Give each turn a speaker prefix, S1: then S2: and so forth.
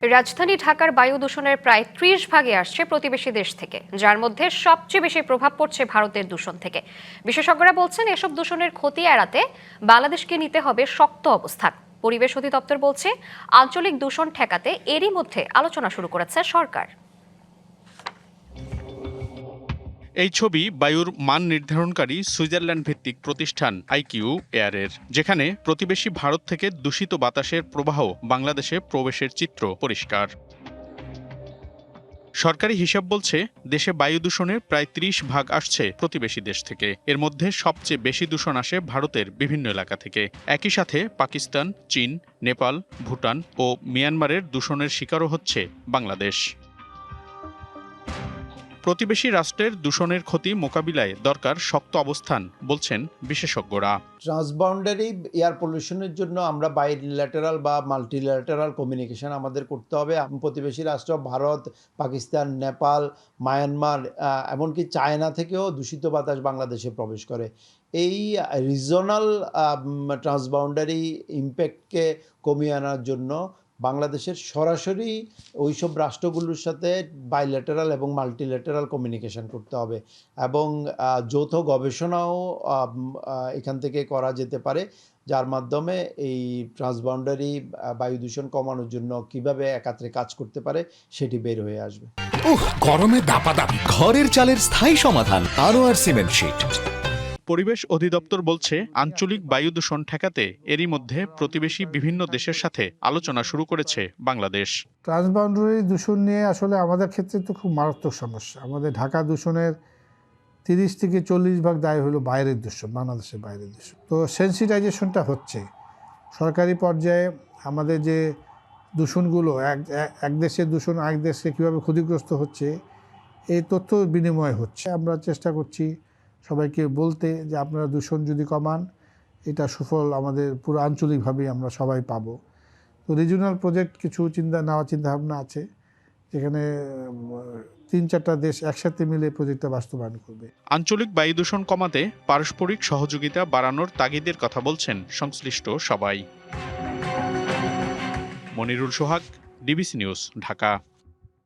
S1: রাজধানী ঢাকার বায়ু দূষণের প্রায় 30% আসছে প্রতিবেশী দেশ থেকে, যার মধ্যে সবচেয়ে বেশি প্রভাব পড়ছে ভারতের দূষণ থেকে। বিশেষজ্ঞরা বলছেন, এসব দূষণের ক্ষতি এড়াতে বাংলাদেশকে নিতে হবে শক্ত অবস্থান। পরিবেশ অধিদপ্তর বলছে, আঞ্চলিক দূষণ ঠেকাতে এরই মধ্যে আলোচনা শুরু করেছে সরকার।
S2: এই ছবি বায়ুর মান নির্ধারণকারী সুইজারল্যান্ড ভিত্তিক প্রতিষ্ঠান আইকিউ এয়ারের, যেখানে প্রতিবেশী ভারত থেকে দূষিত বাতাসের প্রবাহ বাংলাদেশে প্রবেশের চিত্র পরিষ্কার। সরকারি হিসাব বলছে, দেশে বায়ু দূষণের প্রায় 30% আসছে প্রতিবেশী দেশ থেকে। এর মধ্যে সবচেয়ে বেশি দূষণ আসে ভারতের বিভিন্ন এলাকা থেকে। একই সাথে পাকিস্তান, চীন, নেপাল, ভুটান ও মিয়ানমারের দূষণের শিকারও হচ্ছে বাংলাদেশ। প্রতিবেশী রাষ্ট্রের দূষণের ক্ষতি মোকাবিলায় দরকার শক্ত অবস্থান, বলছেন বিশেষজ্ঞরা।
S3: ট্রান্সবাউন্ডারি এয়ার পলিউশনের জন্য আমরা বাইল্যাটারাল বা মাল্টিল্যাটারাল কমিউনিকেশন আমাদের করতে হবে। প্রতিবেশী রাষ্ট্র ভারত, পাকিস্তান, নেপাল, মায়ানমার, এমনকি চায়না থেকেও দূষিত বাতাস বাংলাদেশে প্রবেশ করে। এই রিজনাল ট্রান্সবাউন্ডারি ইম্প্যাক্টকে কমিয়ে আনার জন্য বাংলাদেশের সরাসরি ওইসব রাষ্ট্রগুলোর সাথে বাইল্যাটারাল এবং মাল্টিল্যাটারাল কমিউনিকেশন করতে হবে, এবং যৌথ গবেষণাও এখান থেকে করা যেতে পারে, যার মাধ্যমে এই ট্রান্সবাউন্ডারি বায়ু দূষণ কমানোর জন্য কিভাবে একাত্রে কাজ করতে পারে সেটি বের হয়ে আসবে।
S4: গরমে দাপাদাপি, ঘরের চালের স্থায়ী সমাধান আনোয়ার সিমেন্ট শীট।
S2: পরিবেশ অধিদপ্তর বলছে, আঞ্চলিক বায়ু দূষণ ঠেকাতে এরই মধ্যে প্রতিবেশী বিভিন্ন দেশের সাথে আলোচনা শুরু করেছে বাংলাদেশ।
S5: ট্রান্সবাউন্ডারি দূষণ নিয়ে আসলে আমাদের ক্ষেত্রে তো খুব মারাত্মক সমস্যা। আমাদের ঢাকা দূষণের 30 থেকে 40% দায় হলো বাইরের দূষণ, বাংলাদেশের বাইরের দূষণ। তো সেন্সিটাইজেশনটা হচ্ছে সরকারি পর্যায়ে। আমাদের যে দূষণগুলো এক দেশের দূষণ আরেক দেশে কীভাবে ক্ষতিগ্রস্ত হচ্ছে, এই তথ্য বিনিময় হচ্ছে। আমরা চেষ্টা করছি সবাইকে বলতে যে আপনারা দূষণ যদি কমান, এটা সুফল আমাদের পুরো আঞ্চলিকভাবেই আমরা সবাই পাবো। তো রিজিওনাল প্রজেক্ট কিছু চিন্তাভাবনা আছে, যেখানে 3-4টা দেশ একসাথে মিলে প্রজেক্টটা বাস্তবায়ন করবে।
S2: আঞ্চলিক বায়ু দূষণ কমাতে পারস্পরিক সহযোগিতা বাড়ানোর তাগিদের কথা বলছেন সংশ্লিষ্ট সবাই। মনিরুল সোহাগ, ডিবিসি নিউজ, ঢাকা।